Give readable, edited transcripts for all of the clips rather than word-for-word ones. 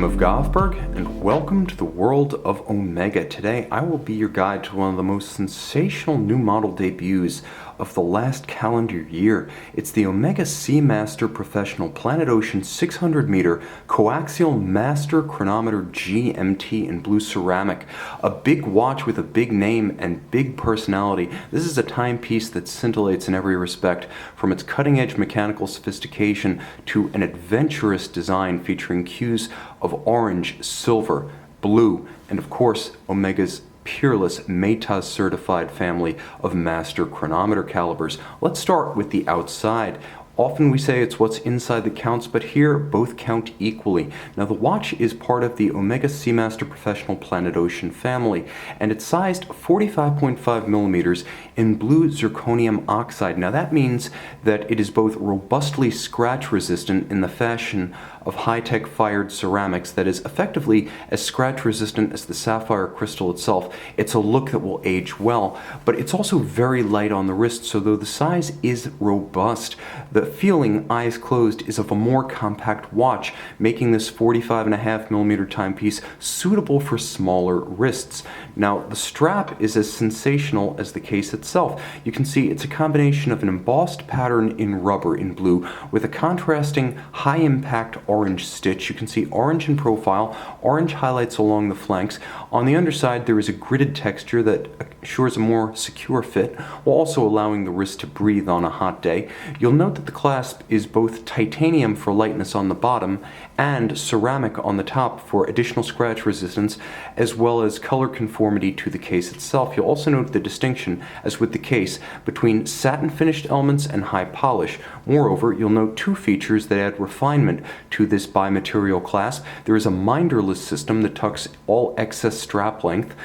of Govberg, and welcome to the world of Omega. Today I will be your guide to one of the most sensational new model debuts of the last calendar year. It's the Omega Seamaster Professional Planet Ocean 600 meter coaxial master chronometer GMT in blue ceramic. A big watch with a big name and big personality. This is a timepiece that scintillates in every respect, from its cutting-edge mechanical sophistication to an adventurous design featuring cues of orange, silver, blue, and of course Omega's peerless Metas certified family of master chronometer calibers. Let's start with the outside. Often we say it's what's inside that counts, but here both count equally. Now the watch is part of the Omega Seamaster Professional Planet Ocean family, and it's sized 45.5 millimeters in blue zirconium oxide. Now that means that it is both robustly scratch resistant in the fashion of high-tech fired ceramics that is effectively as scratch resistant as the sapphire crystal itself. It's a look that will age well, but it's also very light on the wrist, so though the size is robust, the feeling, eyes closed, is of a more compact watch, making this 45.5 millimeter timepiece suitable for smaller wrists. Now the strap is as sensational as the case itself. You can see it's a combination of an embossed pattern in rubber in blue with a contrasting high impact orange stitch. You can see orange in profile, orange highlights along the flanks. On the underside there is a gridded texture that assures a more secure fit while also allowing the wrist to breathe on a hot day. You'll note that the clasp is both titanium for lightness on the bottom and ceramic on the top for additional scratch resistance, as well as color conformity to the case itself. You'll also note the distinction, as with the case, between satin finished elements and high polish. Moreover, you'll note two features that add refinement to this bimaterial clasp. There is a minderless system that tucks all excess strap length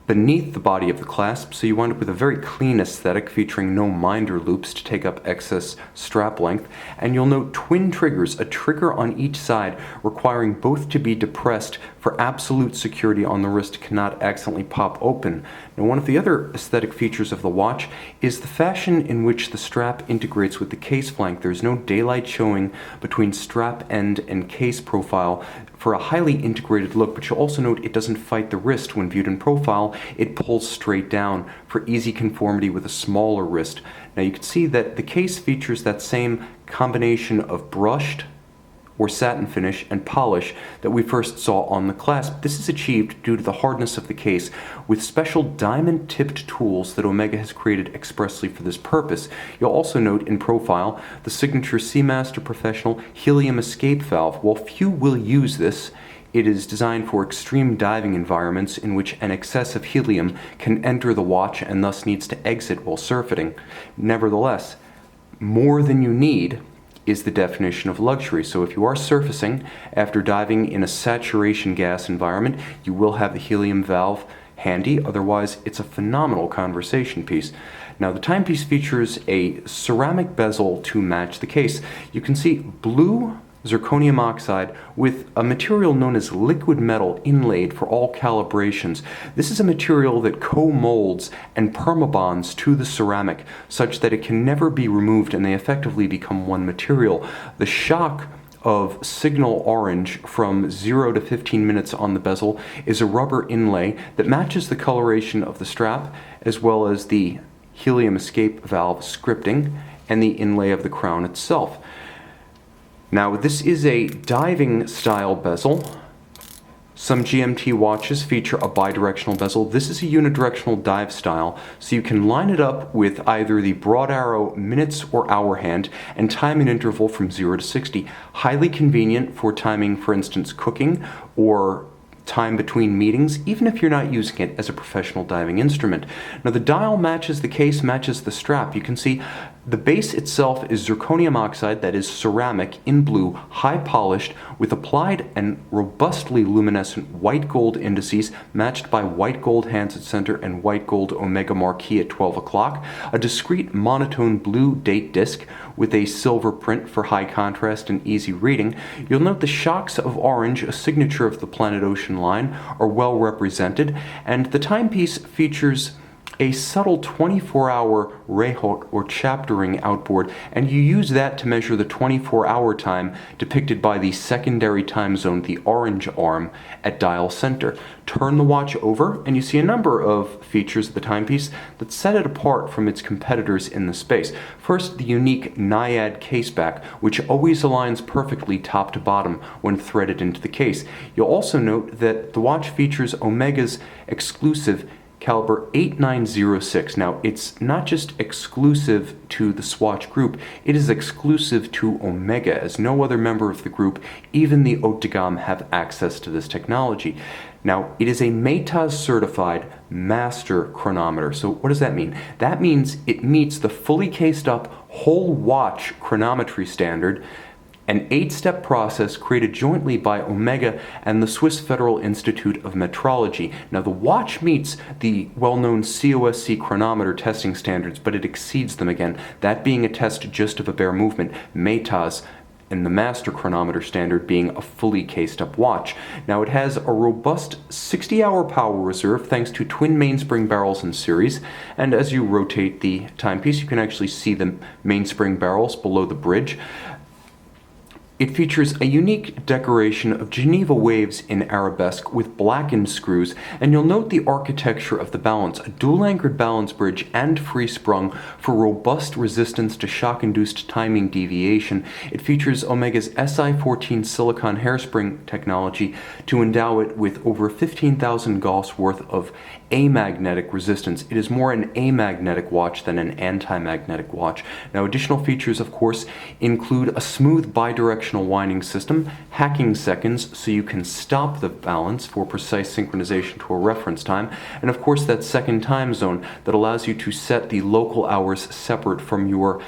beneath the body of the clasp, so you wind up with a very clean aesthetic featuring no minder loops to take up excess strap length. And you'll note twin triggers, a trigger on each side requiring both to be depressed for absolute security on the wrist cannot accidentally pop open. Now one of the other aesthetic features of the watch is the fashion in which the strap integrates with the case flank. There's no daylight showing between strap end and case profile for a highly integrated look, but you'll also note it doesn't fight the wrist when viewed in profile. It pulls straight down for easy conformity with a smaller wrist. Now you can see that the case features that same combination of brushed or satin finish and polish that we first saw on the clasp. This is achieved due to the hardness of the case with special diamond-tipped tools that Omega has created expressly for this purpose. You'll also note in profile the signature Seamaster Professional helium escape valve. While few will use this, it is designed for extreme diving environments in which an excess of helium can enter the watch and thus needs to exit while surfeiting. Nevertheless, more than you need is the definition of luxury. So if you are surfacing after diving in a saturation gas environment, you will have the helium valve handy. Otherwise, it's a phenomenal conversation piece. Now the timepiece features a ceramic bezel to match the case. You can see blue zirconium oxide with a material known as liquid metal inlaid for all calibrations. This is a material that co-molds and permabonds to the ceramic such that it can never be removed and they effectively become one material. The shock of signal orange from 0 to 15 minutes on the bezel is a rubber inlay that matches the coloration of the strap as well as the helium escape valve scripting and the inlay of the crown itself. Now this is a diving style bezel. Some GMT watches feature a bidirectional bezel. This is a unidirectional dive style, so you can line it up with either the broad arrow minutes or hour hand and time an interval from 0 to 60. Highly convenient for timing, for instance, cooking or time between meetings, even if you're not using it as a professional diving instrument. Now the dial matches the case, matches the strap. You can see the base itself is zirconium oxide, that is ceramic in blue, high polished, with applied and robustly luminescent white gold indices matched by white gold hands at center and white gold Omega marquee at 12 o'clock, a discrete monotone blue date disc with a silver print for high contrast and easy reading. You'll note the shocks of orange, a signature of the Planet Ocean line, are well represented, and the timepiece features a subtle 24-hour Rehaut or chaptering outboard, and you use that to measure the 24-hour time depicted by the secondary time zone, the orange arm, at dial center. Turn the watch over, and you see a number of features of the timepiece that set it apart from its competitors in the space. First, the unique Naiad caseback, which always aligns perfectly top to bottom when threaded into the case. You'll also note that the watch features Omega's exclusive caliber 8906. Now, it's not just exclusive to the Swatch group, it is exclusive to Omega, as no other member of the group, even the haute de gamme, have access to this technology. Now, it is a METAS certified master chronometer. So what does that mean? That means it meets the fully cased up whole watch chronometry standard, an 8-step process created jointly by Omega and the Swiss Federal Institute of Metrology. Now, the watch meets the well-known COSC chronometer testing standards, but it exceeds them again, that being a test just of a bare movement, METAS, and the master chronometer standard being a fully cased up watch. Now, it has a robust 60-hour power reserve thanks to twin mainspring barrels in series, and as you rotate the timepiece, you can actually see the mainspring barrels below the bridge. It features a unique decoration of Geneva waves in arabesque with blackened screws, and you'll note the architecture of the balance, a dual-anchored balance bridge and free sprung for robust resistance to shock-induced timing deviation. It features Omega's SI14 silicon hairspring technology to endow it with over 15,000 Gauss worth of amagnetic resistance. It is more an amagnetic watch than an anti-magnetic watch. Now, additional features, of course, include a smooth bidirectional winding system, hacking seconds so you can stop the balance for precise synchronization to a reference time, and of course that second time zone that allows you to set the local hours separate from your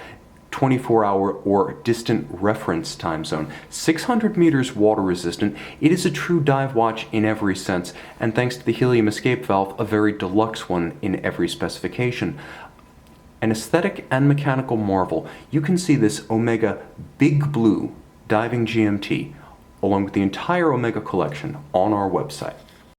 24-hour or distant reference time zone. 600 meters water resistant, it is a true dive watch in every sense, and thanks to the helium escape valve, a very deluxe one in every specification. An aesthetic and mechanical marvel, you can see this Omega Big Blue diving GMT along with the entire Omega collection on our website.